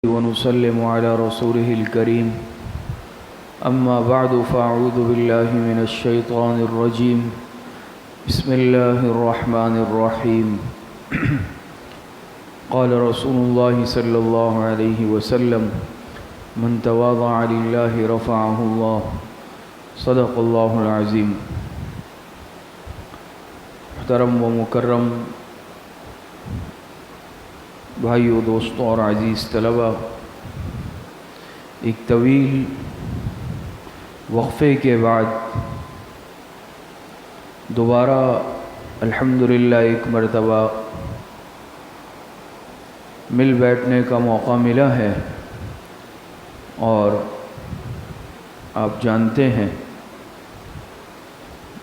ونسلم على رسوله الكريم أما بعد فأعوذ بالله من الشيطان الرجيم بسم الله الرحمن الرحيم قال رسول الله صلى الله عليه وسلم من تواضع لله رفعه الله صدق الله العظيم۔ محترم و مکرم بھائیو، دوستوں اور عزیز طلبہ، ایک طویل وقفے کے بعد دوبارہ الحمدللہ ایک مرتبہ مل بیٹھنے کا موقع ملا ہے، اور آپ جانتے ہیں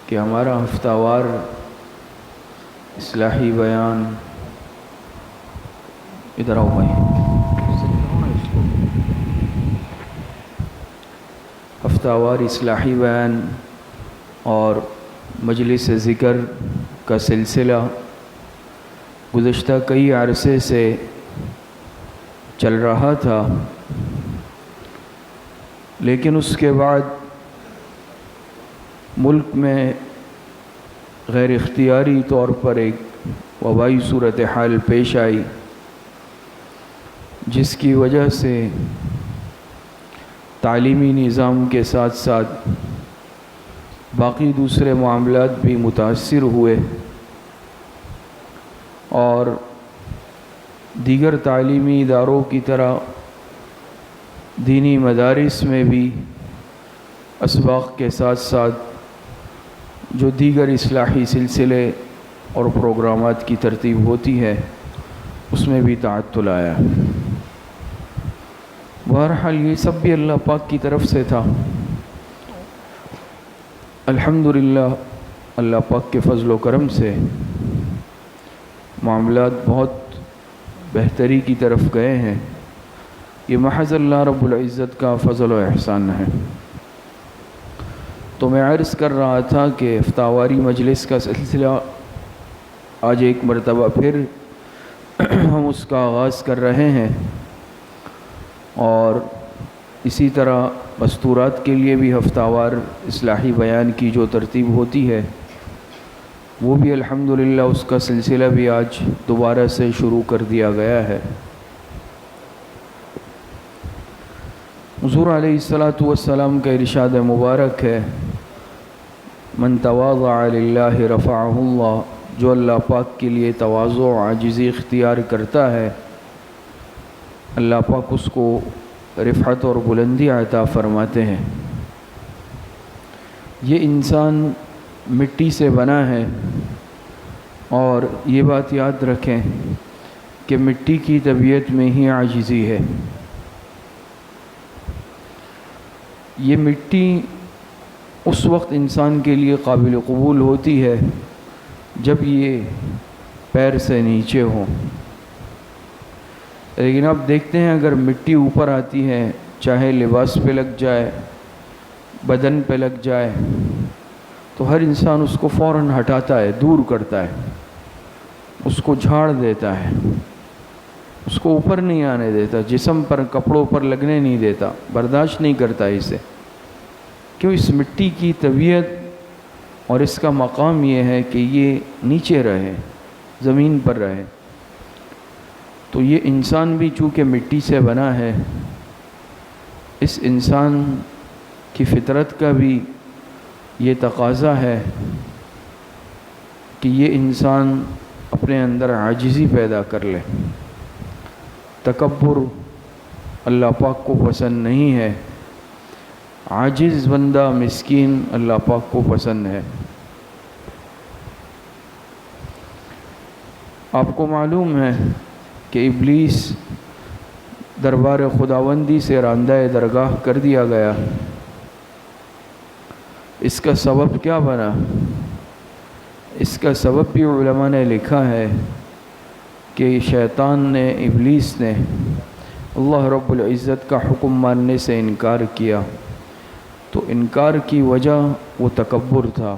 کہ ہمارا ہفتہ وار اصلاحی بیان ادھر آؤ بھائی، ہفتہ وار اصلاحی بیان اور مجلس ذکر کا سلسلہ گزشتہ کئی عرصے سے چل رہا تھا، لیکن اس کے بعد ملک میں غیر اختیاری طور پر ایک وبائی صورتحال پیش آئی، جس کی وجہ سے تعلیمی نظام کے ساتھ ساتھ باقی دوسرے معاملات بھی متاثر ہوئے، اور دیگر تعلیمی اداروں کی طرح دینی مدارس میں بھی اسباق کے ساتھ ساتھ جو دیگر اصلاحی سلسلے اور پروگرامات کی ترتیب ہوتی ہے اس میں بھی تعطل آیا۔ بہرحال یہ سب بھی اللہ پاک کی طرف سے تھا۔ الحمدللہ اللہ پاک کے فضل و کرم سے معاملات بہت بہتری کی طرف گئے ہیں، یہ محض اللہ رب العزت کا فضل و احسان ہے۔ تو میں عرض کر رہا تھا کہ ہفتہ واری مجلس کا سلسلہ آج ایک مرتبہ پھر ہم اس کا آغاز کر رہے ہیں، اور اسی طرح مستورات کے لیے بھی ہفتہ وار اصلاحی بیان کی جو ترتیب ہوتی ہے وہ بھی الحمدللہ اس کا سلسلہ بھی آج دوبارہ سے شروع کر دیا گیا ہے۔ حضور علیہ الصلاۃ والسلام کا ارشاد مبارک ہے، من تواضع للہ رفعہ اللہ، جو اللہ پاک کے لیے تواضع و عاجزی اختیار کرتا ہے اللہ پاک اس کو رفعت اور بلندی عطا فرماتے ہیں۔ یہ انسان مٹی سے بنا ہے، اور یہ بات یاد رکھیں کہ مٹی کی طبیعت میں ہی عاجزی ہے۔ یہ مٹی اس وقت انسان کے لیے قابل قبول ہوتی ہے جب یہ پیر سے نیچے ہوں، لیکن آپ دیکھتے ہیں اگر مٹی اوپر آتی ہے، چاہے لباس پہ لگ جائے، بدن پہ لگ جائے، تو ہر انسان اس کو فوراً ہٹاتا ہے، دور کرتا ہے، اس کو جھاڑ دیتا ہے، اس کو اوپر نہیں آنے دیتا، جسم پر کپڑوں پر لگنے نہیں دیتا، برداشت نہیں کرتا اسے۔ کیوں؟ اس مٹی کی طبیعت اور اس کا مقام یہ ہے کہ یہ نیچے رہے، زمین پر رہے۔ تو یہ انسان بھی چونکہ مٹی سے بنا ہے، اس انسان کی فطرت کا بھی یہ تقاضا ہے کہ یہ انسان اپنے اندر عاجزی پیدا کر لے۔ تکبر اللہ پاک کو پسند نہیں ہے، عاجز بندہ مسکین اللہ پاک کو پسند ہے۔ آپ کو معلوم ہے کہ ابلیس دربار خداوندی سے راندہ درگاہ کر دیا گیا۔ اس کا سبب کیا بنا؟ اس کا سبب بھی علماء نے لکھا ہے کہ شیطان نے، ابلیس نے اللہ رب العزت کا حکم ماننے سے انکار کیا، تو انکار کی وجہ وہ تکبر تھا۔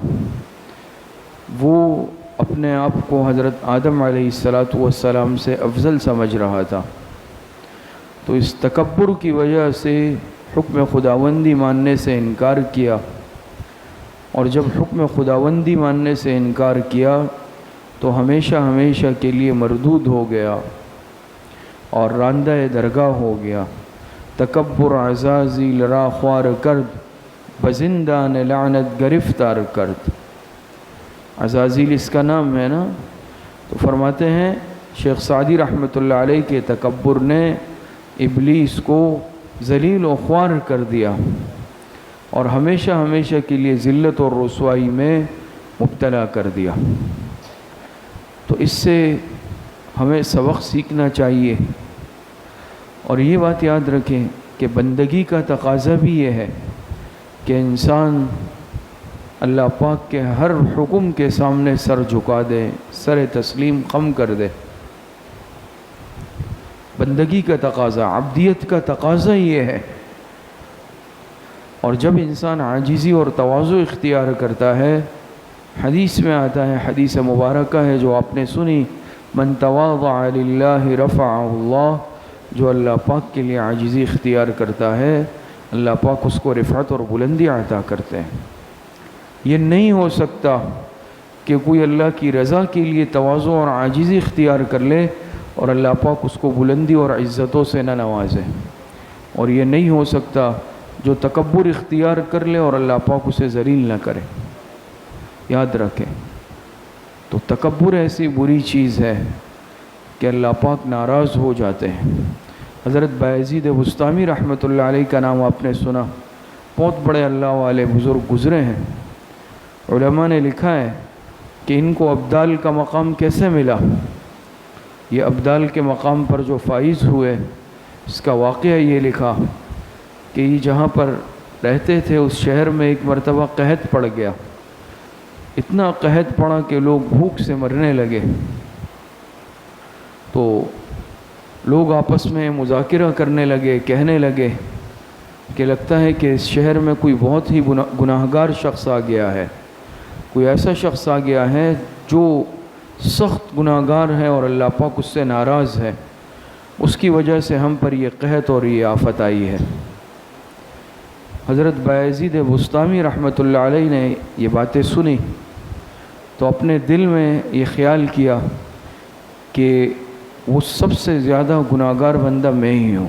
وہ اپنے آپ کو حضرت آدم علیہ السلام سے افضل سمجھ رہا تھا، تو اس تکبر کی وجہ سے حکم خداوندی ماننے سے انکار کیا، اور جب حکم خداوندی ماننے سے انکار کیا تو ہمیشہ ہمیشہ کے لیے مردود ہو گیا اور راندہ درگاہ ہو گیا۔ تکبر عزازیل را خوار کرد، بزندان لعنت گرفتار کرد۔ عزازیل اس کا نام ہے نا، تو فرماتے ہیں شیخ سعدی رحمۃ اللہ علیہ کے تکبر نے ابلیس کو ذلیل و خوار کر دیا اور ہمیشہ ہمیشہ کے لیے ذلت اور رسوائی میں مبتلا کر دیا۔ تو اس سے ہمیں سبق سیکھنا چاہیے، اور یہ بات یاد رکھیں کہ بندگی کا تقاضا بھی یہ ہے کہ انسان اللہ پاک کے ہر حکم کے سامنے سر جھکا دے، سر تسلیم خم کر دے۔ بندگی کا تقاضا، عبدیت کا تقاضا یہ ہے۔ اور جب انسان عاجزی اور تواضع اختیار کرتا ہے، حدیث میں آتا ہے، حدیث مبارکہ ہے جو آپ نے سنی، من تواضع للہ رفعہ اللہ، جو اللہ پاک کے لیے عاجزی اختیار کرتا ہے اللہ پاک اس کو رفعت اور بلندی عطا کرتے ہیں۔ یہ نہیں ہو سکتا کہ کوئی اللہ کی رضا کے لیے تواضع اور عاجزی اختیار کر لے اور اللہ پاک اس کو بلندی اور عزتوں سے نہ نوازے، اور یہ نہیں ہو سکتا جو تکبر اختیار کر لے اور اللہ پاک اسے ذلیل نہ کرے۔ یاد رکھیں، تو تکبر ایسی بری چیز ہے کہ اللہ پاک ناراض ہو جاتے ہیں۔ حضرت بایزید بسطامی رحمۃ اللہ علیہ کا نام آپ نے سنا، بہت بڑے اللہ والے بزرگ گزرے ہیں۔ علماء نے لکھا ہے کہ ان کو ابدال کا مقام کیسے ملا۔ یہ ابدال کے مقام پر جو فائز ہوئے، اس کا واقعہ یہ لکھا کہ یہ جہاں پر رہتے تھے اس شہر میں ایک مرتبہ قحط پڑ گیا۔ اتنا قحط پڑا کہ لوگ بھوک سے مرنے لگے، تو لوگ آپس میں مذاکرہ کرنے لگے، کہنے لگے کہ لگتا ہے کہ اس شہر میں کوئی بہت ہی گناہگار شخص آ گیا ہے، کوئی ایسا شخص آ گیا ہے جو سخت گناہگار ہے اور اللہ پاک اس سے ناراض ہے، اس کی وجہ سے ہم پر یہ قحط اور یہ آفت آئی ہے۔ حضرت بایزید بسطامی رحمۃ اللہ علیہ نے یہ باتیں سنی تو اپنے دل میں یہ خیال کیا کہ وہ سب سے زیادہ گناہگار بندہ میں ہی ہوں،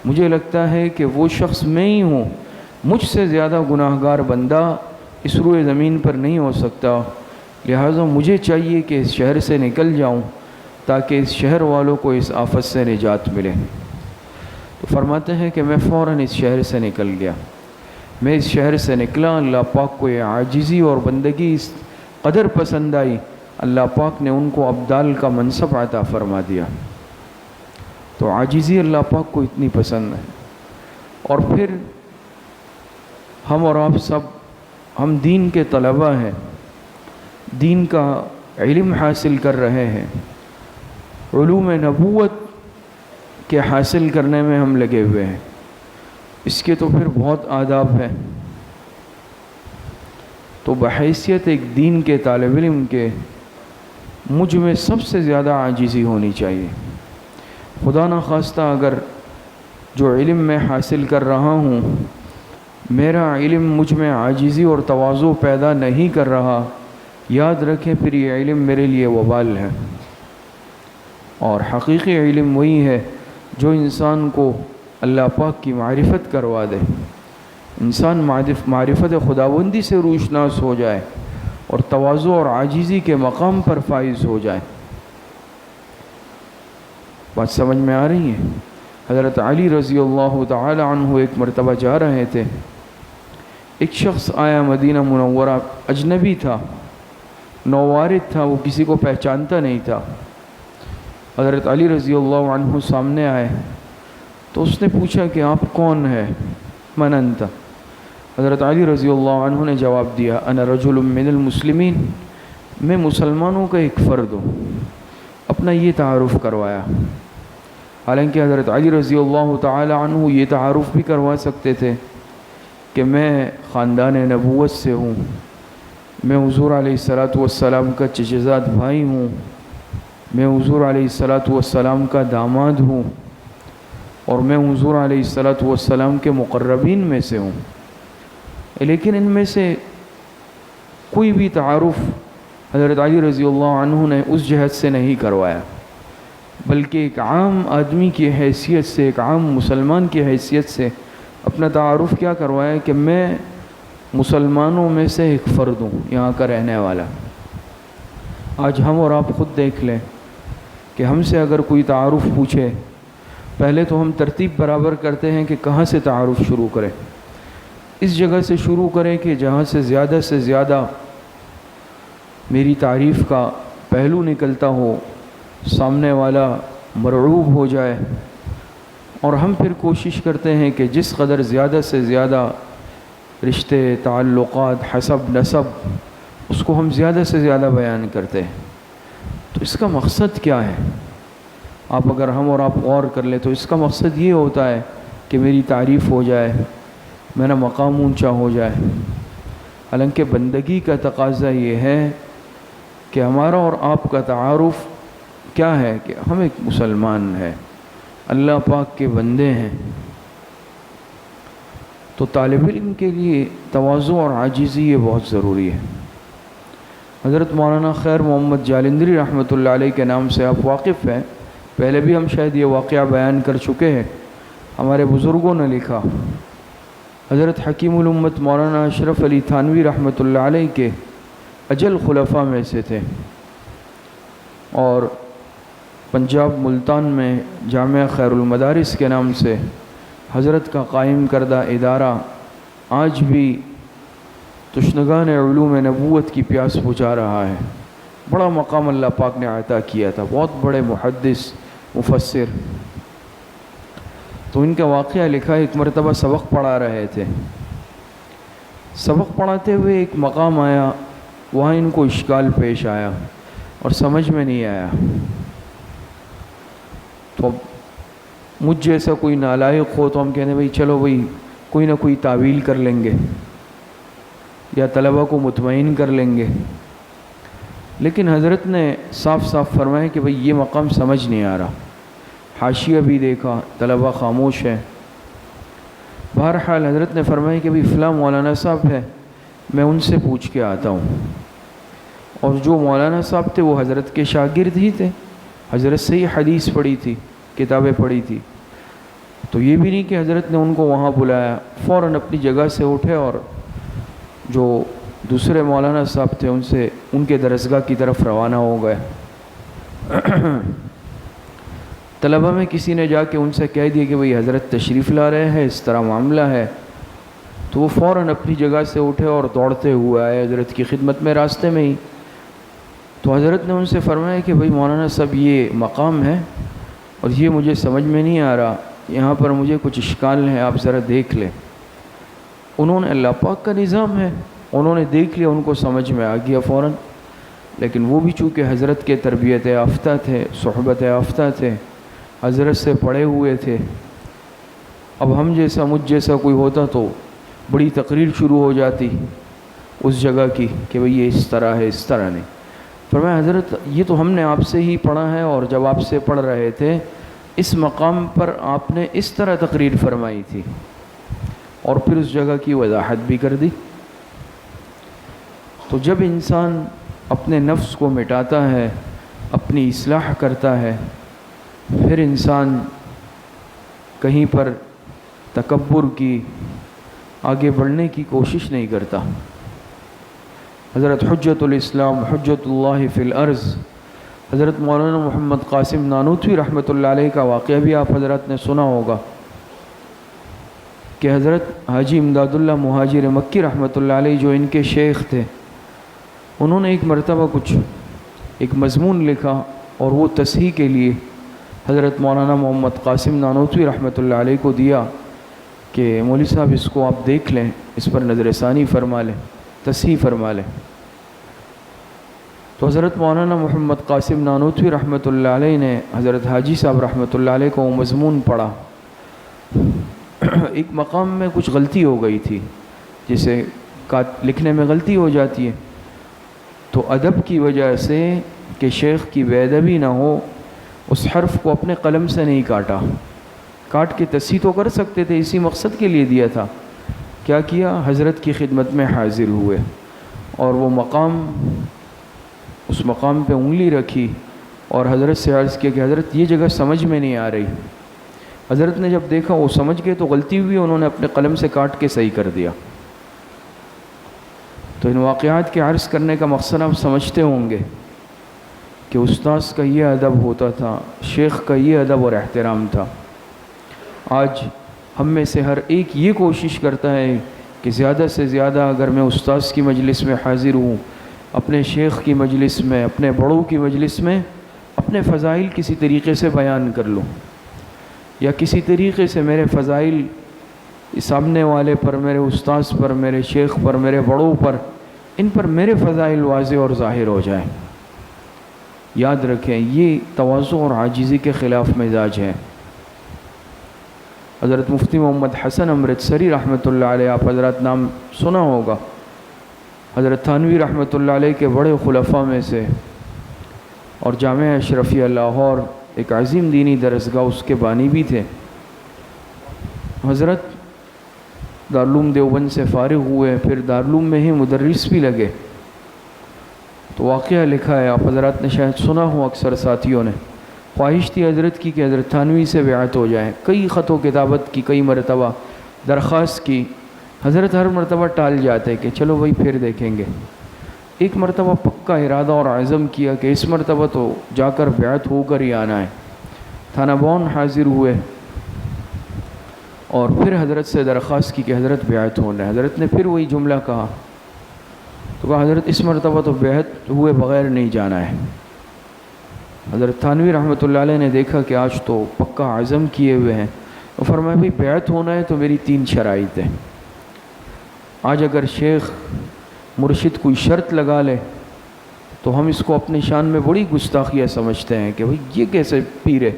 مجھے لگتا ہے کہ وہ شخص میں ہی ہوں، مجھ سے زیادہ گناہگار بندہ اس روئے زمین پر نہیں ہو سکتا، لہٰذا مجھے چاہیے کہ اس شہر سے نکل جاؤں تاکہ اس شہر والوں کو اس آفت سے نجات ملے۔ تو فرماتے ہیں کہ میں فوراً اس شہر سے نکل گیا۔ میں اس شہر سے نکلا، اللہ پاک کو یہ عاجزی اور بندگی اس قدر پسند آئی، اللہ پاک نے ان کو ابدال کا منصب عطا فرما دیا۔ تو عاجزی اللہ پاک کو اتنی پسند ہے۔ اور پھر ہم اور آپ سب، ہم دین کے طلبہ ہیں، دین کا علم حاصل کر رہے ہیں، علوم نبوت کے حاصل کرنے میں ہم لگے ہوئے ہیں، اس کے تو پھر بہت آداب ہیں۔ تو بحیثیت ایک دین کے طالب علم کے مجھ میں سب سے زیادہ عاجزی ہونی چاہیے۔ خدا نخواستہ اگر جو علم میں حاصل کر رہا ہوں میرا علم مجھ میں عاجزی اور تواضع پیدا نہیں کر رہا، یاد رکھیں پھر یہ علم میرے لیے وبال ہے۔ اور حقیقی علم وہی ہے جو انسان کو اللہ پاک کی معرفت کروا دے، انسان معرفت خداوندی سے روشناس ہو جائے اور تواضع اور عاجزی کے مقام پر فائز ہو جائے۔ بات سمجھ میں آ رہی ہے؟ حضرت علی رضی اللہ تعالی عنہ ایک مرتبہ جا رہے تھے، ایک شخص آیا مدینہ منورہ، اجنبی تھا، نووارد تھا، وہ کسی کو پہچانتا نہیں تھا۔ حضرت علی رضی اللہ عنہ سامنے آئے تو اس نے پوچھا کہ آپ کون ہیں؟ من انت؟ حضرت علی رضی اللہ عنہ نے جواب دیا، انا رجل من المسلمین، میں مسلمانوں کا ایک فرد ہوں۔ اپنا یہ تعارف کروایا، حالانکہ حضرت علی رضی اللہ تعالی عنہ یہ تعارف بھی کروا سکتے تھے کہ میں خاندان نبوت سے ہوں، میں حضور علیہ السلام کا چچزاد بھائی ہوں، میں حضور علیہ السلام کا داماد ہوں، اور میں حضور علیہ الصلاۃ والسلام کے مقربین میں سے ہوں، لیکن ان میں سے کوئی بھی تعارف حضرت علی رضی اللہ عنہ نے اس جہت سے نہیں کروایا، بلکہ ایک عام آدمی کی حیثیت سے، ایک عام مسلمان کی حیثیت سے اپنا تعارف کیا کروایا کہ میں مسلمانوں میں سے ایک فرد ہوں، یہاں کا رہنے والا۔ آج ہم اور آپ خود دیکھ لیں کہ ہم سے اگر کوئی تعارف پوچھے، پہلے تو ہم ترتیب برابر کرتے ہیں کہ کہاں سے تعارف شروع کریں۔ اس جگہ سے شروع کریں کہ جہاں سے زیادہ میری تعریف کا پہلو نکلتا ہو، سامنے والا مرعوب ہو جائے، اور ہم پھر کوشش کرتے ہیں کہ جس قدر زیادہ سے زیادہ رشتے، تعلقات، حسب، نسب، اس کو ہم زیادہ سے زیادہ بیان کرتے ہیں۔ تو اس کا مقصد کیا ہے؟ اگر ہم اور آپ غور کر لیں تو اس کا مقصد یہ ہوتا ہے کہ میری تعریف ہو جائے، میرا مقام اونچا ہو جائے۔ حالانکہ بندگی کا تقاضا یہ ہے کہ ہمارا اور آپ کا تعارف کیا ہے کہ ہم ایک مسلمان ہیں، اللہ پاک کے بندے ہیں۔ تو طالب علم کے لیے تواضع اور عاجزی یہ بہت ضروری ہے۔ حضرت مولانا خیر محمد جالندری رحمۃ اللہ علیہ کے نام سے آپ واقف ہیں، پہلے بھی ہم شاید یہ واقعہ بیان کر چکے ہیں۔ ہمارے بزرگوں نے لکھا، حضرت حکیم الامت مولانا اشرف علی تھانوی رحمۃ اللہ علیہ کے اجل خلفاء میں سے تھے، اور پنجاب ملتان میں جامعہ خیر المدارس کے نام سے حضرت کا قائم کردہ ادارہ آج بھی تشنگان علوم نبوت کی پیاس بجھا رہا ہے۔ بڑا مقام اللہ پاک نے عطا کیا تھا، بہت بڑے محدث، مفسر۔ تو ان کا واقعہ لکھا، ایک مرتبہ سبق پڑھا رہے تھے، سبق پڑھاتے ہوئے ایک مقام آیا، وہاں ان کو اشکال پیش آیا اور سمجھ میں نہیں آیا۔ تو مجھ جیسا کوئی نالائق ہو تو ہم کہتے ہیں بھائی چلو بھائی کوئی نہ کوئی تعویل کر لیں گے یا طلبہ کو مطمئن کر لیں گے، لیکن حضرت نے صاف صاف فرمایا کہ بھئی یہ مقام سمجھ نہیں آ رہا۔ حاشیہ بھی دیکھا، طلبہ خاموش ہے۔ بہرحال حضرت نے فرمایا کہ بھئی فلاں مولانا صاحب ہے، میں ان سے پوچھ کے آتا ہوں۔ اور جو مولانا صاحب تھے وہ حضرت کے شاگرد ہی تھے، حضرت سے ہی حدیث پڑھی تھی، کتابیں پڑھی تھی۔ تو یہ بھی نہیں کہ حضرت نے ان کو وہاں بلایا، فوراً اپنی جگہ سے اٹھے اور جو دوسرے مولانا صاحب تھے ان سے ان کے درسگاہ کی طرف روانہ ہو گئے۔ طلبہ میں کسی نے جا کے ان سے کہہ دیا کہ بھئی حضرت تشریف لا رہے ہیں، اس طرح معاملہ ہے۔ تو وہ فوراً اپنی جگہ سے اٹھے اور دوڑتے ہوئے آئے حضرت کی خدمت میں، راستے میں ہی۔ تو حضرت نے ان سے فرمایا کہ بھئی مولانا صاحب یہ مقام ہے اور یہ مجھے سمجھ میں نہیں آ رہا، یہاں پر مجھے کچھ اشکال ہے، آپ ذرا دیکھ لیں۔ انہوں نے، اللہ پاک کا نظام ہے، انہوں نے دیکھ لیا، ان کو سمجھ میں آ گیا فوراً۔ لیکن وہ بھی چونکہ حضرت کے تربیت یافتہ تھے، صحبت یافتہ تھے، حضرت سے پڑھے ہوئے تھے۔ اب ہم جیسا، مجھ جیسا کوئی ہوتا تو بڑی تقریر شروع ہو جاتی اس جگہ کی کہ بھئی یہ اس طرح ہے، اس طرح نہیں۔ فرمایا حضرت یہ تو ہم نے آپ سے ہی پڑھا ہے، اور جب آپ سے پڑھ رہے تھے اس مقام پر آپ نے اس طرح تقریر فرمائی تھی، اور پھر اس جگہ کی وضاحت بھی کر دی۔ تو جب انسان اپنے نفس کو مٹاتا ہے، اپنی اصلاح کرتا ہے، پھر انسان کہیں پر تکبر کی، آگے بڑھنے کی کوشش نہیں کرتا۔ حضرت حجت الاسلام، حجت اللہ فی الارض، حضرت مولانا محمد قاسم نانوتوی رحمۃ اللہ علیہ کا واقعہ بھی آپ حضرات نے سنا ہوگا کہ حضرت حاجی امداد اللہ مہاجر مکی رحمۃ اللہ علیہ جو ان کے شیخ تھے، انہوں نے ایک مرتبہ ایک مضمون لکھا، اور وہ تصحیح کے لیے حضرت مولانا محمد قاسم نانوتوی رحمۃ اللہ علیہ کو دیا کہ مولوی صاحب اس کو آپ دیکھ لیں، اس پر نظر ثانی فرما لیں، تصحیح فرما لیں۔ تو حضرت مولانا محمد قاسم نانوتوی رحمۃ اللہ علیہ نے حضرت حاجی صاحب رحمۃ اللہ علیہ کو وہ مضمون پڑھا۔ ایک مقام میں کچھ غلطی ہو گئی تھی، جسے لکھنے میں غلطی ہو جاتی ہے، تو ادب کی وجہ سے کہ شیخ کی بے ادبی نہ ہو، اس حرف کو اپنے قلم سے نہیں کاٹا، کاٹ کے تصحیح تو کر سکتے تھے، اسی مقصد کے لیے دیا تھا. کیا کیا؟ حضرت کی خدمت میں حاضر ہوئے اور وہ مقام، اس مقام پہ انگلی رکھی اور حضرت سے عرض کیا کہ حضرت یہ جگہ سمجھ میں نہیں آ رہی. حضرت نے جب دیکھا وہ سمجھ گئے تو غلطی ہوئی، انہوں نے اپنے قلم سے کاٹ کے صحیح کر دیا. تو ان واقعات کے عرض کرنے کا مقصد آپ سمجھتے ہوں گے کہ استاذ کا یہ ادب ہوتا تھا، شیخ کا یہ ادب اور احترام تھا. آج ہم میں سے ہر ایک یہ کوشش کرتا ہے کہ زیادہ سے زیادہ اگر میں استاذ کی مجلس میں حاضر ہوں، اپنے شیخ کی مجلس میں، اپنے بڑوں کی مجلس میں اپنے فضائل کسی طریقے سے بیان کر لوں، یا کسی طریقے سے میرے فضائل سامنے والے پر، میرے استاذ پر، میرے شیخ پر، میرے بڑوں پر، ان پر میرے فضائل واضح اور ظاہر ہو جائیں. یاد رکھیں یہ تواضع اور عاجزی کے خلاف مزاج ہے. حضرت مفتی محمد حسن امرتسری رحمۃ اللہ علیہ، آپ حضرات نام سنا ہوگا، حضرت تھانوی رحمۃ اللہ علیہ کے بڑے خلفاء میں سے، اور جامعہ اشرفیہ لاہور ایک عظیم دینی درسگاہ اس کے بانی بھی تھے. حضرت دارالعلوم دیوبند سے فارغ ہوئے، پھر دارالعلوم میں ہی مدرس بھی لگے. تو واقعہ لکھا ہے، آپ حضرات نے شاید سنا ہو، اکثر ساتھیوں نے. خواہش تھی حضرت کی کہ حضرت تھانوی سے بیعت ہو جائے، کئی خط و کتابت کی، کئی مرتبہ درخواست کی. حضرت ہر مرتبہ ٹال جاتے کہ چلو بھائی پھر دیکھیں گے. ایک مرتبہ پکا ارادہ اور عزم کیا کہ اس مرتبہ تو جا کر بیعت ہو کر ہی آنا ہے. تھانہ بون حاضر ہوئے اور پھر حضرت سے درخواست کی کہ حضرت بیعت ہونا ہے. حضرت نے پھر وہی جملہ کہا، تو کہا حضرت اس مرتبہ تو بیعت ہوئے بغیر نہیں جانا ہے. حضرت تھانوی رحمۃ اللہ علیہ نے دیکھا کہ آج تو پکا عزم کیے ہوئے ہیں، تو فرمایا بھائی بیعت ہونا ہے تو میری 3 شرائط ہیں. آج اگر شیخ مرشد کوئی شرط لگا لے تو ہم اس کو اپنی شان میں بڑی گستاخیہ سمجھتے ہیں کہ بھائی یہ کیسے پیر ہے،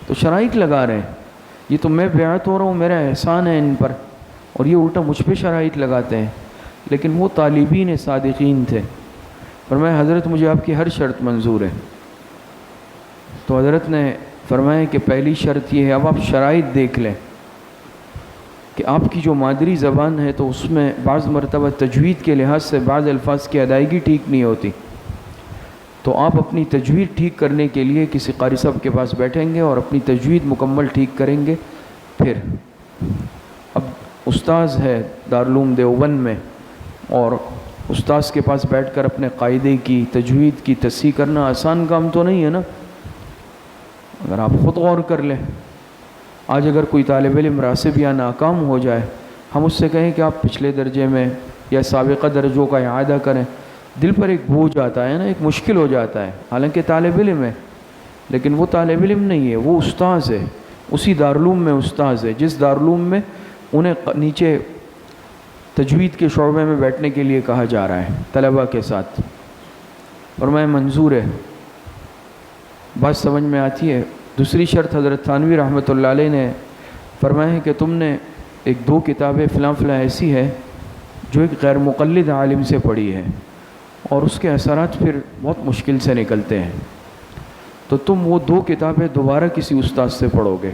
تو شرائط لگا رہے ہیں. یہ تو میں بیعت ہو رہا ہوں، میرا احسان ہے ان پر، اور یہ الٹا مجھ پہ شرائط لگاتے ہیں. لیکن وہ طالبین صادقین تھے. فرمایا حضرت مجھے آپ کی ہر شرط منظور ہے. تو حضرت نے فرمایا کہ پہلی شرط یہ ہے، اب آپ شرائط دیکھ لیں کہ آپ کی جو مادری زبان ہے تو اس میں بعض مرتبہ تجوید کے لحاظ سے بعض الفاظ کی ادائیگی ٹھیک نہیں ہوتی. تو آپ اپنی تجوید ٹھیک کرنے کے لیے کسی قاری صاحب کے پاس بیٹھیں گے اور اپنی تجوید مکمل ٹھیک کریں گے. پھر اب استاذ ہے دارالعلوم دیوبند میں، اور استاذ کے پاس بیٹھ کر اپنے قاعدے کی، تجوید کی تصحیح کرنا آسان کام تو نہیں ہے نا. اگر آپ خود غور کر لیں، آج اگر کوئی طالب علم راسب یا ناکام ہو جائے، ہم اس سے کہیں کہ آپ پچھلے درجے میں یا سابقہ درجوں کا اعادہ کریں، دل پر ایک بوجھ آتا ہے نا، ایک مشکل ہو جاتا ہے. حالانکہ طالب علم ہے، لیکن وہ طالب علم نہیں ہے، وہ استاذ ہے. اسی دارالعلوم میں استاذ ہے جس دارالعلوم میں انہیں نیچے تجوید کے شعبے میں بیٹھنے کے لیے کہا جا رہا ہے طلباء کے ساتھ. اور میں منظور ہے، بات سمجھ میں آتی ہے. دوسری شرط حضرت تھانوی رحمۃ اللہ علیہ نے فرمایا ہے کہ تم نے 1-2 کتابیں فلاں فلاں ایسی ہے جو ایک غیر مقلد عالم سے پڑھی ہے اور اس کے اثرات پھر بہت مشکل سے نکلتے ہیں، تو تم وہ 2 کتابیں دوبارہ کسی استاد سے پڑھو گے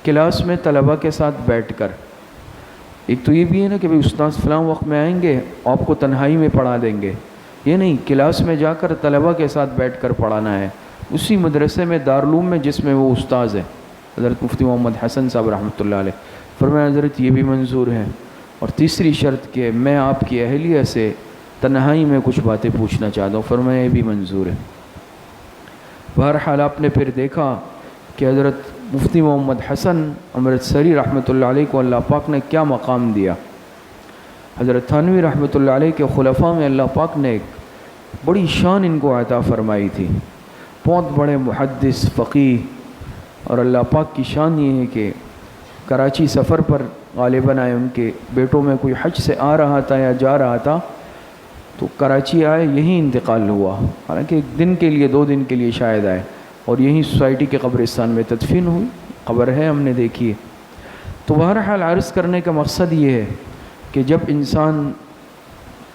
کلاس میں طلباء کے ساتھ بیٹھ کر. ایک تو یہ بھی ہے نا کہ استاد فلاں وقت میں آئیں گے، آپ کو تنہائی میں پڑھا دیں گے، یہ نہیں، کلاس میں جا کر طلباء کے ساتھ بیٹھ کر پڑھانا ہے، اسی مدرسے میں دارالعلوم میں جس میں وہ استاذ ہے حضرت مفتی محمد حسن صاحب رحمۃ اللہ علیہ. فرمایا حضرت یہ بھی منظور ہے. اور تیسری شرط کہ میں آپ کی اہلیہ سے تنہائی میں کچھ باتیں پوچھنا چاہتا ہوں. فرمایا یہ بھی منظور ہے. بہرحال آپ نے پھر دیکھا کہ حضرت مفتی محمد حسن امرتسری رحمۃ اللہ علیہ کو اللہ پاک نے کیا مقام دیا. حضرت تھانوی رحمۃ اللہ علیہ کے خلفاء میں اللہ پاک نے ایک بڑی شان ان کو عطا فرمائی تھی. بہت بڑے محدث، فقیہ، اور اللہ پاک کی شان یہ ہے کہ کراچی سفر پر غالباً آئے، ان کے بیٹوں میں کوئی حج سے آ رہا تھا یا جا رہا تھا تو کراچی آئے، یہیں انتقال ہوا. حالانکہ 1 دن کے لیے 2 دن کے لیے شاید آئے، اور یہیں سوسائٹی کے قبرستان میں تدفین ہوئی. قبر ہے، ہم نے دیکھی ہے. تو بہرحال عرض کرنے کا مقصد یہ ہے کہ جب انسان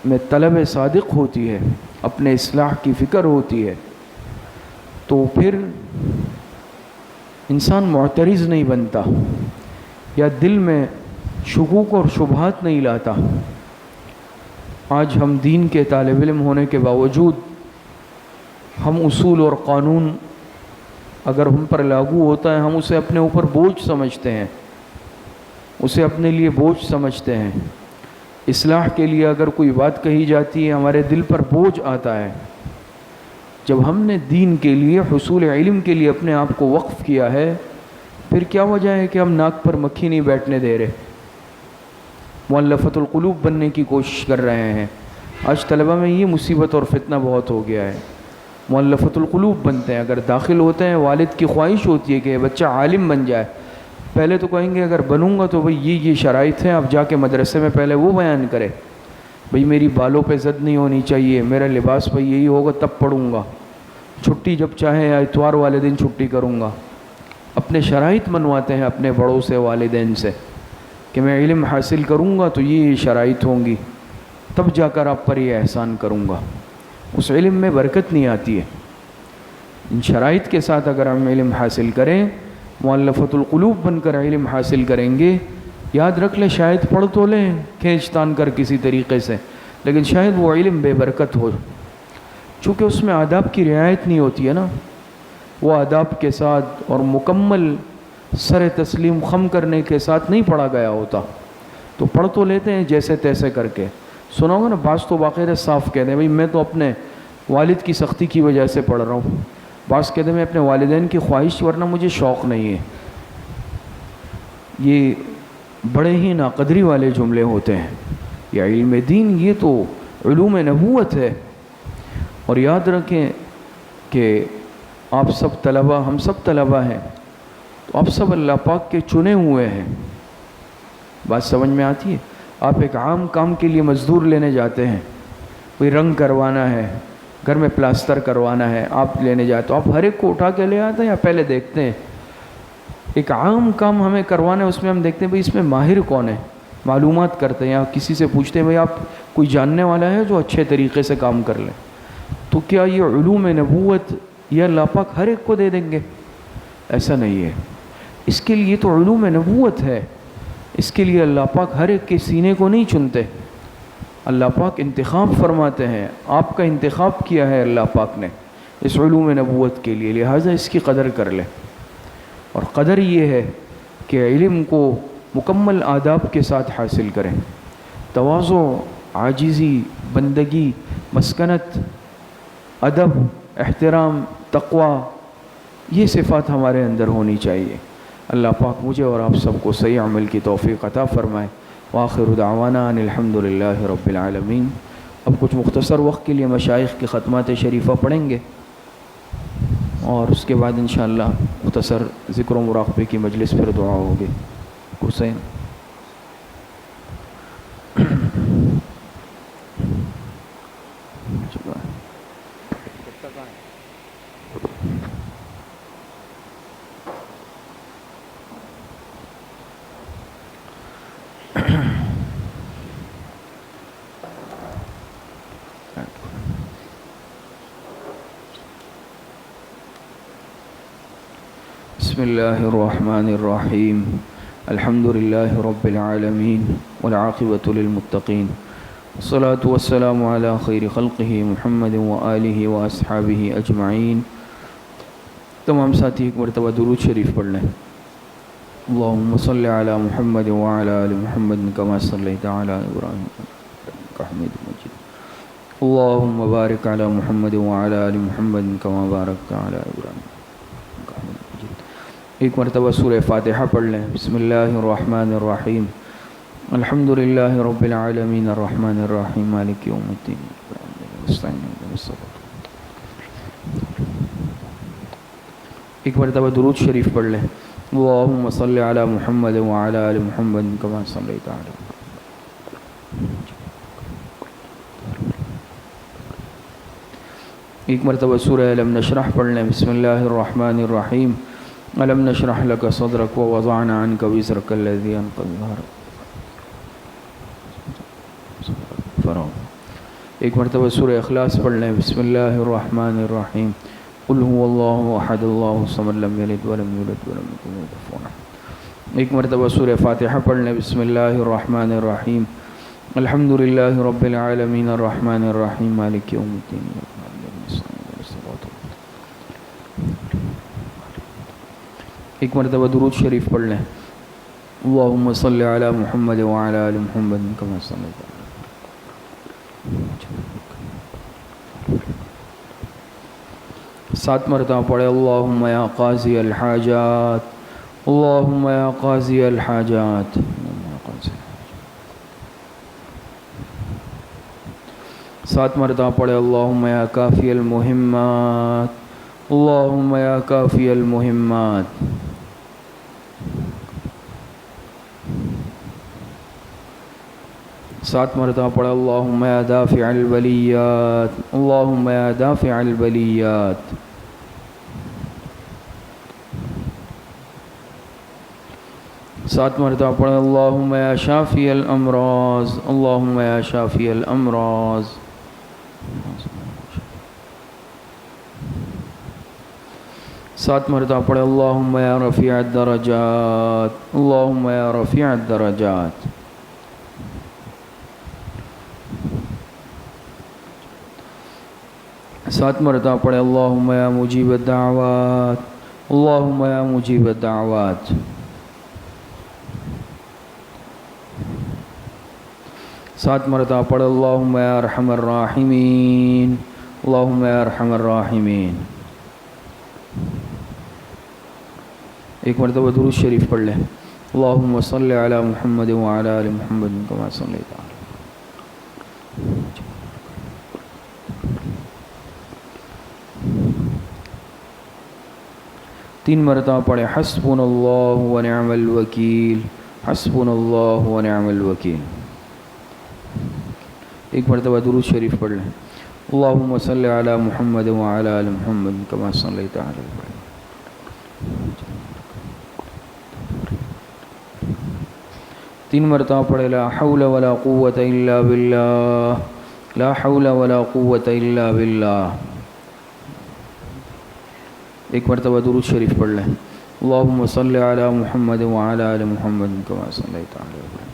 میں طلب صادق ہوتی ہے، اپنے اصلاح کی فکر ہوتی ہے، تو پھر انسان معترض نہیں بنتا یا دل میں شکوک اور شبہات نہیں لاتا۔ آج ہم دین کے طالب علم ہونے کے باوجود ہم اصول اور قانون اگر ہم پر لاگو ہوتا ہے ہم اسے اپنے اوپر بوجھ سمجھتے ہیں، اسے اپنے لیے بوجھ سمجھتے ہیں۔ اصلاح کے لیے اگر کوئی بات کہی جاتی ہے ہمارے دل پر بوجھ آتا ہے۔ جب ہم نے دین کے لیے، حصول علم کے لیے اپنے آپ کو وقف کیا ہے، پھر کیا وجہ ہے کہ ہم ناک پر مکھی نہیں بیٹھنے دے رہے، مؤلفۃ القلوب بننے کی کوشش کر رہے ہیں۔ آج طلبہ میں یہ مصیبت اور فتنہ بہت ہو گیا ہے، مؤلفۃ القلوب بنتے ہیں، اگر داخل ہوتے ہیں والد کی خواہش ہوتی ہے کہ بچہ عالم بن جائے، پہلے تو کہیں گے اگر بنوں گا تو بھئی یہ شرائط ہیں، اب جا کے مدرسے میں پہلے وہ بیان کرے، بھئی میری بالوں پہ زد نہیں ہونی چاہیے، میرا لباس بھئی یہی ہوگا تب پڑھوں گا، چھٹی جب چاہے یا اتوار والے دن چھٹی کروں گا۔ اپنے شرائط منواتے ہیں اپنے بڑوں سے، والدین سے، کہ میں علم حاصل کروں گا تو یہ شرائط ہوں گی، تب جا کر آپ پر یہ احسان کروں گا۔ اس علم میں برکت نہیں آتی ہے۔ ان شرائط کے ساتھ اگر ہم علم حاصل کریں، مؤلفۃ القلوب بن کر علم حاصل کریں گے، یاد رکھ لیں شاید پڑھ تو لیں کھینچ تان کر کسی طریقے سے، لیکن شاید وہ علم بے برکت ہو، چونکہ اس میں آداب کی رعایت نہیں ہوتی ہے نا، وہ آداب کے ساتھ اور مکمل سر تسلیم خم کرنے کے ساتھ نہیں پڑھا گیا ہوتا۔ تو پڑھ تو لیتے ہیں جیسے تیسے کر کے، سنا ہوگا نا، بعض تو باقاعدہ صاف کہتے ہیں بھئی میں تو اپنے والد کی سختی کی وجہ سے پڑھ رہا ہوں، بعض کہتے ہیں میں اپنے والدین کی خواہش ورنہ مجھے شوق نہیں ہے۔ یہ بڑے ہی ناقدری والے جملے ہوتے ہیں۔ یہ علم دین یہ تو علوم نبوت ہے، اور یاد رکھیں کہ آپ سب طلبہ، ہم سب طلبہ ہیں، تو آپ سب اللہ پاک کے چنے ہوئے ہیں۔ بات سمجھ میں آتی ہے؟ آپ ایک عام کام کے لیے مزدور لینے جاتے ہیں، کوئی رنگ کروانا ہے، گھر میں پلاسٹر کروانا ہے، آپ لینے جاتے تو آپ ہر ایک کو اٹھا کے لے آتے ہیں یا پہلے دیکھتے ہیں؟ ایک عام کام ہمیں کروانا ہے، اس میں ہم دیکھتے ہیں بھئی اس میں ماہر کون ہے، معلومات کرتے ہیں یا کسی سے پوچھتے ہیں بھئی آپ کوئی جاننے والا ہے جو اچھے طریقے سے کام کر لے۔ تو کیا یہ علوم نبوت یہ اللہ پاک ہر ایک کو دے دیں گے؟ ایسا نہیں ہے۔ اس کے لیے تو علوم نبوت ہے، اس کے لیے اللہ پاک ہر ایک کے سینے کو نہیں چنتے، اللہ پاک انتخاب فرماتے ہیں۔ آپ کا انتخاب کیا ہے اللہ پاک نے اس علوم نبوت کے لیے، لہٰذا اس کی قدر کر لیں۔ اور قدر یہ ہے کہ علم کو مکمل آداب کے ساتھ حاصل کریں، تواضع، عاجزی، بندگی، مسکنت، ادب، احترام، تقوی، یہ صفات ہمارے اندر ہونی چاہیے۔ اللہ پاک مجھے اور آپ سب کو صحیح عمل کی توفیق عطا فرمائے۔ وآخر دعوانا ان الحمدللہ رب العالمین۔ اب کچھ مختصر وقت کے لیے مشائخ کی ختمات شریفہ پڑھیں گے، اور اس کے بعد انشاءاللہ مختصر ذکر و مراقبے کی مجلس، پھر دعا ہوگی۔ حسین بسم اللہ الرحمن الرحیم، الحمد للہ رب العالمین والعاقبۃ للمتقین، والصلاة والسلام علی خیر خلقہ محمد وآلہ واصحابہ اجمعین۔ تمام ساتھی ایک مرتبہ درود شریف پڑھ لیں۔ اللہم صل علی محمد وعلی آل محمد کما صلیت علی ابراہیم انک حمید مجید، اللہم بارک علی محمد وعلی آل محمد کما بارکت علی ابراہیم انک حمید مجید۔ ایک مرتبہ سورہ فاتحہ پڑھ لیں۔ بسم اللہ الرحمن الرحیم، الحمد للہ رب العالمین الرحمن الرحیم مالک یوم الدین۔ ایک مرتبہ درود شریف پڑھ لیں۔ اللہم صلی علی محمد وعلی آل محمد کما صلیت علی۔ ایک مرتبہ سورہ الم نشرح پڑھ لیں۔ بسم اللہ الرحمن الرحیم، الم نشرح لک صدرک ووضعنا عنک وزرک الذی انقض ظہرک۔ ایک مرتبہ سورہ اخلاص پڑھ لیں۔ بسم اللہ الرحمن الرحیم، قل هو اللہ احد اللہ الصمد لم یلد ولم یولد ولم یکن لہ کفوا احد۔ ایک مرتبہ سورہ فاتحہ پڑھ لیں۔ بسم اللہ الرحمن الرحیم، الحمد للہ رب العالمین الرحمن الرحیم مالک یوم الدین۔ ایک مرتبہ درود شریف پڑھ لیں۔ اللہم صلی علی محمد وعلی آل محمد کما صلیت علی۔ 7 مرتبہ پڑھے۔ اللہم یا قاضی الحاجات، اللہم یا قاضی الحاجات۔ 7 مرتبہ پڑھے۔ اللہم یا کافی المہمات، اللہم یا کافی المہمات۔ 7 مرتبہ پڑھا۔ اللہم یا دافع البلیات، اللہم یا دافع البلیات۔ 7 مرتبہ پڑھا۔ اللہم یا شافی الامراض، اللہم یا شافی الامراض۔ 7 مرتبہ پڑھا۔ اللہم یا رفیع الدرجات، اللہم یا رفیع الدرجات۔ 7 مرتبہ پڑھے۔ اللہم یا مجیب الدعوات، اللہم یا مجیب الدعوات۔ 7 مرتبہ پڑھے۔ اللہم یا ارحم الراحمین، اللہم یا ارحم الراحمین۔ ایک مرتبہ درود شریف پڑھ لیں۔ اللہم صلی علی محمد وعلی آل محمد کما صلیت علی۔ 3 مرتبہ پڑھے۔ حسبنا اللہ ونعم الوکیل، حسبنا اللہ ونعم الوکیل۔ ایک مرتبہ درود شریف پڑھ لیں۔ اللہم صلی علی محمد وعلی آل محمد کما صلیت علی ابراہیم۔ 3 مرتبہ پڑھے۔ لا حول ولا قوة الا باللہ، لا حول ولا قوة الا باللہ۔ ایک مرتبہ درود شریف پڑھ لیں۔ اللہم صلی علی محمد وعلی آل محمد کما صلیت علی ابراہیم۔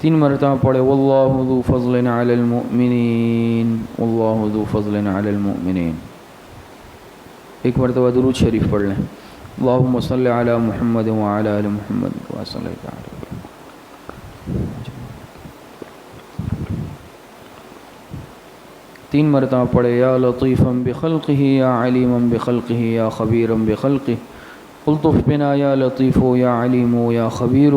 3 مرتبہ پڑھے۔ واللہ ذو فضل علی المؤمنین، واللہ ذو فضل علی المؤمنین۔ ایک مرتبہ درود شریف پڑھ لیں۔ اللہم صلی علی محمد وعلی آل محمد کما صلیت علی ابراہیم۔ 3 مرتبہ پڑھے۔ یا لطیفا بخلقہ یا علیما بخلقہ یا خبیرا بخلقہ، الطف بنا یا لطیف یا علیم یا خبیر،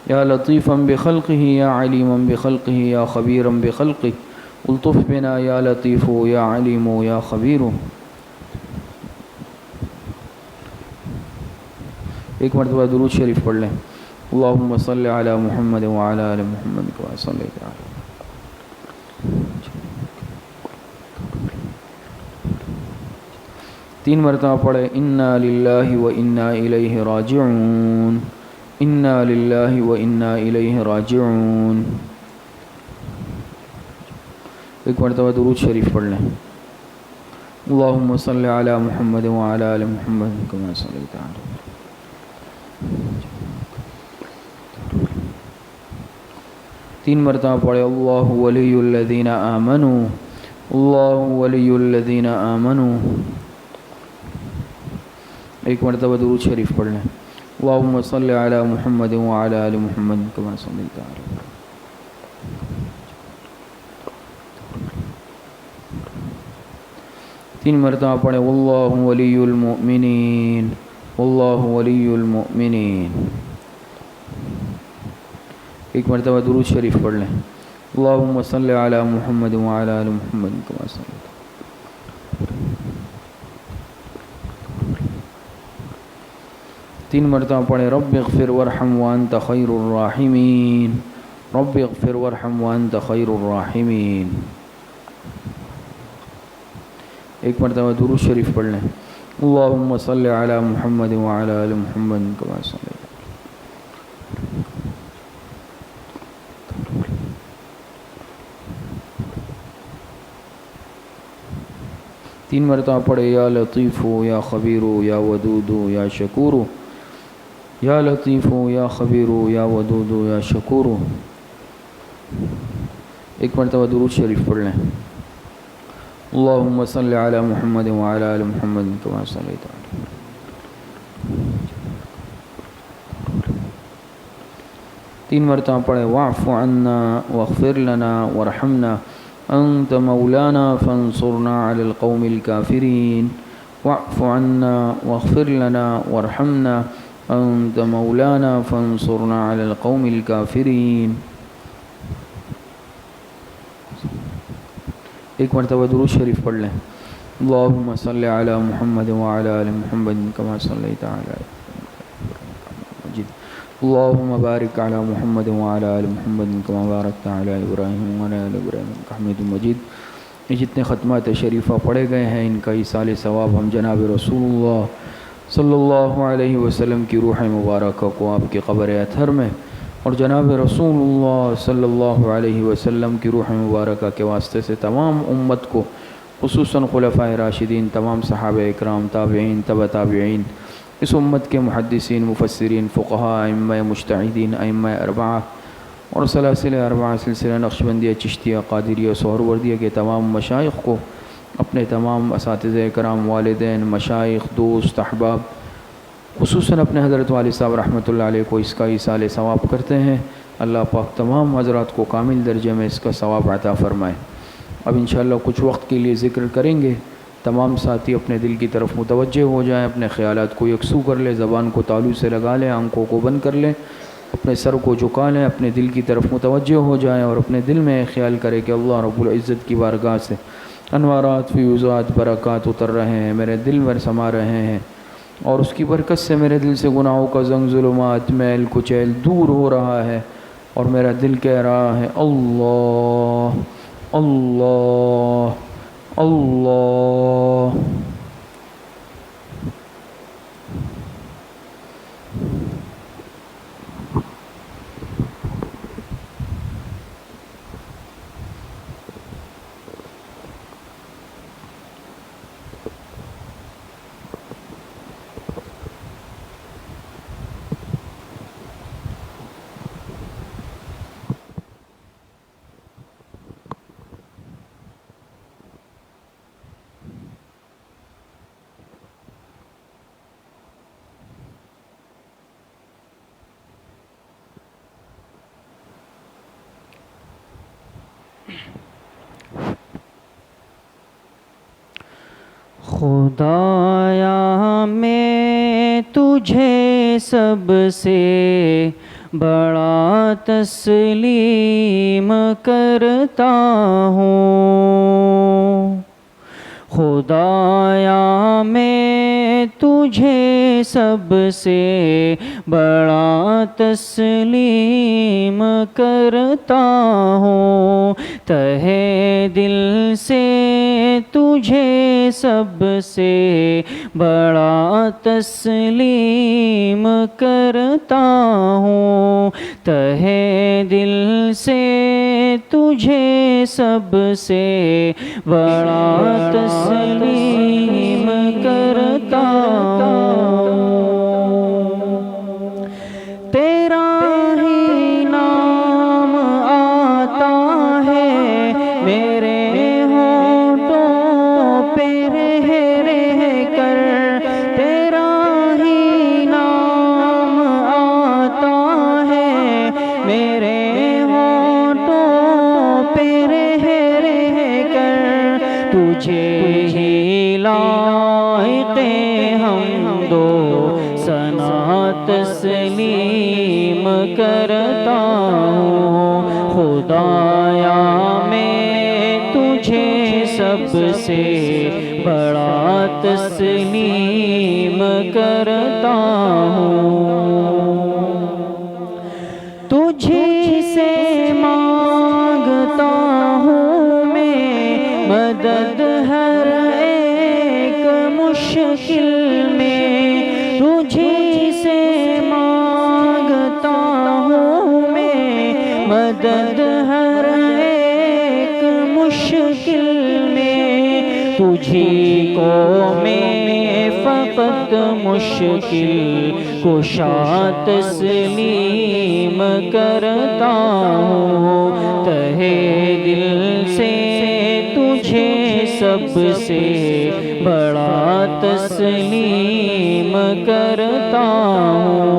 یا لطیفا بخلقہ یا علیما بخلقہ یا خبیرا بخلقہ، الطف بنا یا لطیف یا علیم یا خبیر۔ ایک مرتبہ درود شریف پڑھ لیں۔ اللہم صلی علی محمد وعلی آل محمد کما صلیت علی۔ 3 مرتبہ پڑھے۔ انا للہ و انا الیہ راجعون، انا للہ و انا الیہ راجعون۔ ایک مرتبہ درود شریف پڑھ لیں۔ اللہم صلی علی محمد وعلی آل محمد کما صلیت علی۔ 3 مرتبہ پڑھے۔ اللہ ولی الذین آمنوا، اللہ ولی الذین آمنوا۔ ایک مرتبہ درود شریف پڑھ لیں۔ اللہم صلی علی محمد وعلی آل محمد کما صلیت علی۔ 3 مرتبہ پڑھے۔ واللہ ولی المؤمنین، واللہ ولی المؤمنین۔ ایک مرتبہ درود شریف پڑھ لیں۔ اللہم صلی علی محمد وعلی آل محمد کما صلیت۔ 3 مرتبہ پڑھے۔ رب اغفر وارحم وانت خیر الراحمین، رب اغفر وارحم وانت خیر الراحمین۔ ایک مرتبہ درود شریف پڑھ لیں۔ اللہم صلی علی محمد وعلی آل محمد کما صلیت۔ 4 3 مرتبہ پڑھے یا لطیف یا خبیر یا ودود یا شکور، یا لطیف یا خبیر یا ودود یا شکور۔ ایک مرتبہ درود شریف پڑھ لیں۔ اللہم صلی علی محمد وعلی آل محمد کما صلیت علی۔ تین مرتبہ پڑھے واعف عنا واغفر لنا وارحمنا انت مولانا فانصرنا علی القوم الکافرین، واعف عنا واغفر لنا وارحمنا انت مولانا فانصرنا علی القوم الکافرین۔ ایک مرتبہ درود شریف پڑھ لیں۔ اللہم صلی علی محمد وعلی آل محمد کما صلیت علی مجید، اللہم بارک علی محمد وعلی آل محمد کما بارکت علی ابراہیم وعلی آل ابراہیم انک حمید مجید۔ یہ جتنے ختمات شریفہ پڑھے گئے ہیں ان کا ایصال ثواب ہم جناب رسول اللہ صلی اللہ علیہ وسلم کی روح مبارکہ کو آپ کے قبر اطہر میں، اور جناب رسول اللہ صلی اللہ علیہ وسلم کی روح مبارکہ کے واسطے سے تمام امت کو، خصوصاً خلفائے راشدین، تمام صحابہ اکرام، تابعین، تبع تابعین، اس امت کے محدثین، مفسرین، فقہاء، ائمہ مجتہدین، ائمہ اربعہ اور سلاسل اربعہ، سلسلہ نقشبندیہ، چشتیہ، قادریہ، سہروردیہ کے تمام مشائخ کو، اپنے تمام اساتذہ کرام، والدین، مشائخ، دوست، احباب، خصوصاً اپنے حضرت والد صاحب رحمۃ اللہ علیہ کو اس کا ایصال ثواب کرتے ہیں۔ اللہ پاک تمام حضرات کو کامل درجے میں اس کا ثواب عطا فرمائے۔ اب انشاءاللہ کچھ وقت کے لیے ذکر کریں گے، تمام ساتھی اپنے دل کی طرف متوجہ ہو جائیں، اپنے خیالات کو یکسو کر لیں، زبان کو تالو سے لگا لیں، آنکھوں کو بند کر لیں، اپنے سر کو جھکا لیں، اپنے دل کی طرف متوجہ ہو جائیں اور اپنے دل میں خیال کریں کہ اللہ رب العزت کی بارگاہ سے انوارات، فیوزات، برکات اتر رہے ہیں، میرے دل میں سما رہے ہیں، اور اس کی برکت سے میرے دل سے گناہوں کا زنگ، ظلمات، میل کچیل دور ہو رہا ہے، اور میرا دل کہہ رہا ہے اللہ اللہ اللہ۔ خدایا میں تجھے سب سے بڑا تسلیم کرتا ہوں، خدایا میں تجھے سب سے بڑا تسلیم کرتا ہوں، تہے دل سے تجھے سب سے بڑا تسلیم کرتا ہوں، تہے دل سے تجھے سب سے بڑا تسلیم کرتا ہوں، تیرا ہی نام آتا ہے میرے ہونٹوں پہ رہ رہ کر، تیرا ہی نام آتا ہے میرے ہونٹوں پہ رہ رہ کر، تجھے ہی لائق حمد و ثنا تسلیم کرتا ہوں، خدایا میں تجھے سب سے بڑا تسلیم کرتا ہوں، تجھے سے مانگتا ہوں میں مدد ہر ایک مشکل میں، تجھے سے مانگتا ہوں میں مدد ہر ایک مشکل میں، تجھی مشکلوں میں فقط مشکل کشا تسلیم کرتا ہوں، تہے دل سے تجھے سب سے بڑا تسلیم کرتا ہوں۔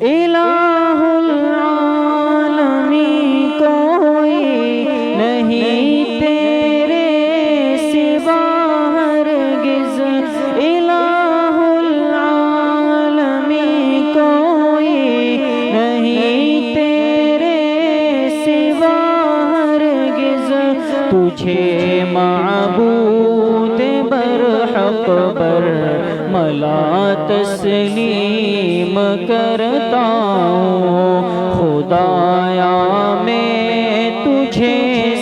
الہ العالمین کوئی نہیں تیرے سوا ہرگز، الہ العالمین کوئی نہیں تیرے سوا ہرگز، تجھے معبود برحق برملا تسلیم کرتا ہوں، خدایا میں تجھے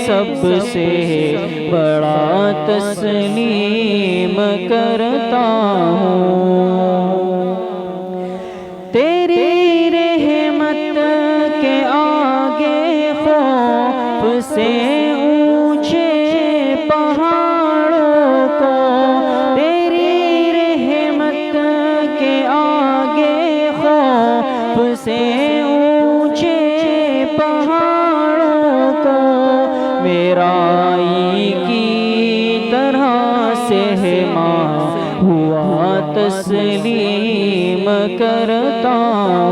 سب سے بڑا تسلیم کرتا ہوں۔ تیری رحمت کے آگے خوف سے اونچے پہاڑوں کو، تیری رحمت کے آگے خوف سے اونچے پہاڑوں کو، میرائی کی طرح سہما ہوا تسلیم کرتا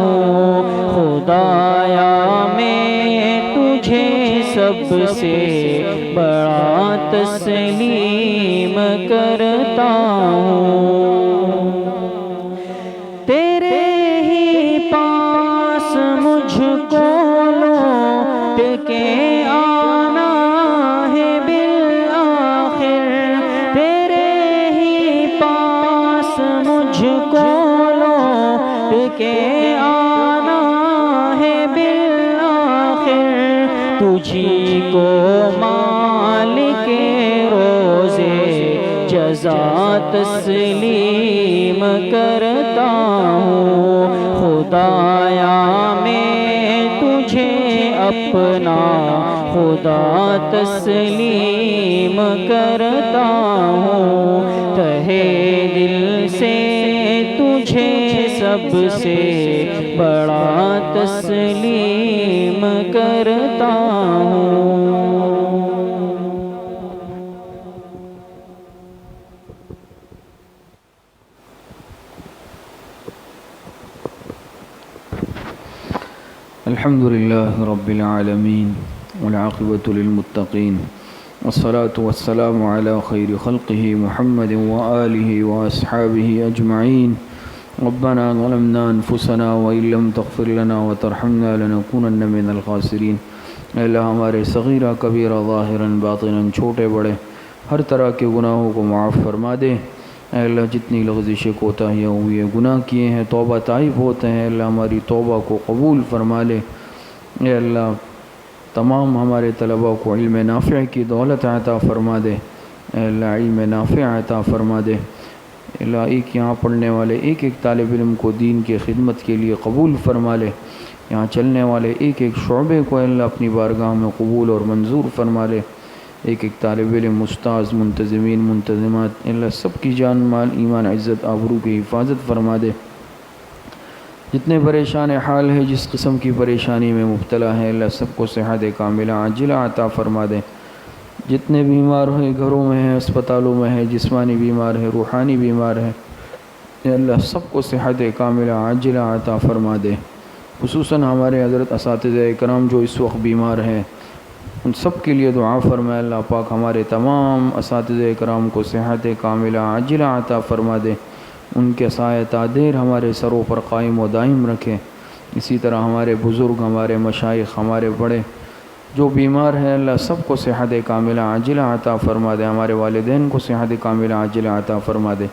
ہوں، خدایا میں تجھے سب سے بڑا تسلیم کرتا ہوں۔ تیرے ہی پاس مجھ کو لوٹ کے آنا ہے بالآخر، تیرے ہی پاس مجھ کو لوٹ کے آنا ہے بالآخر، تجھی کو مالک روزے جزا تسلیم کرتا ہوں، خدایا میں تجھے اپنا خدا تسلیم کرتا ہوں، تہے دل سے تجھے سب سے بڑا تسلیم کرتا ہوں۔ الحمد لله رب العالمين والعاقبة للمتقين والصلاة والسلام على خير خلقه محمد وآله وأصحابه أجمعين ربنا ظلمنا أنفسنا وإن لم تغفر لنا وترحمنا لنكونن من الخاسرين۔ اے اللہ ہمارے صغیرہ کبیرہ ظاہراً باطناً چھوٹے بڑے ہر طرح کے گناہوں کو معاف فرما دے۔ اے اللہ جتنی لغزشیں کوتاہیاں ہوئی ہیں گناہ کیے ہیں توبہ طائب ہوتے ہیں، اللہ ہماری توبہ کو قبول فرما لے۔ اے اللہ تمام ہمارے طلباء کو علم نافع کی دولت عطا فرما دے۔ اے اللہ علم نافع عطا فرما دے۔ اے اللہ ایک یہاں پڑھنے والے ایک ایک طالب علم کو دین کی خدمت کے لیے قبول فرما لے۔ یہاں چلنے والے ایک ایک شعبے کو اے اللہ اپنی بارگاہ میں قبول اور منظور فرما لے۔ ایک ایک طالب علم، استاذ، منتظمین، منتظمات، اللہ سب کی جان مال ایمان عزت آبرو کی حفاظت فرما دے۔ جتنے پریشان حال ہے جس قسم کی پریشانی میں مبتلا ہے اللہ سب کو صحت کاملہ عاجلہ عطا فرما دے۔ جتنے بیمار ہیں گھروں میں ہیں، اسپتالوں میں ہیں، جسمانی بیمار ہے، روحانی بیمار ہے، اللہ سب کو صحت کاملہ عاجلہ عطا فرما دے۔ خصوصاً ہمارے حضرت اساتذہ کرام جو اس وقت بیمار ہیں ان سب کے لیے دعا فرمائے اللہ پاک ہمارے تمام اساتذہ کرام کو صحت کاملہ عاجلہ عطا فرما دے، ان کے سایہ تادیر ہمارے سروں پر قائم و دائم رکھے۔ اسی طرح ہمارے بزرگ، ہمارے مشائخ، ہمارے بڑے جو بیمار ہیں اللہ سب کو صحت کاملہ عاجلہ عطا فرما دے، ہمارے والدین کو صحت کاملہ عاجلہ عطا فرما دے۔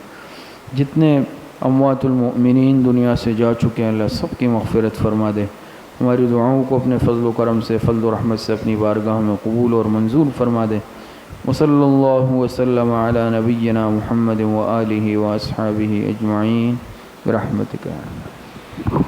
جتنے اموات المؤمنین دنیا سے جا چکے ہیں اللہ سب کی مغفرت فرما دے۔ ہماری دعاؤں کو اپنے فضل و کرم سے، فضل و رحمت سے اپنی بارگاہ میں قبول اور منظور فرما دے۔ وصلی اللہ وسلم علی نبینا محمد وآلہ واصحابہ اجمعین برحمتک یا اللہ۔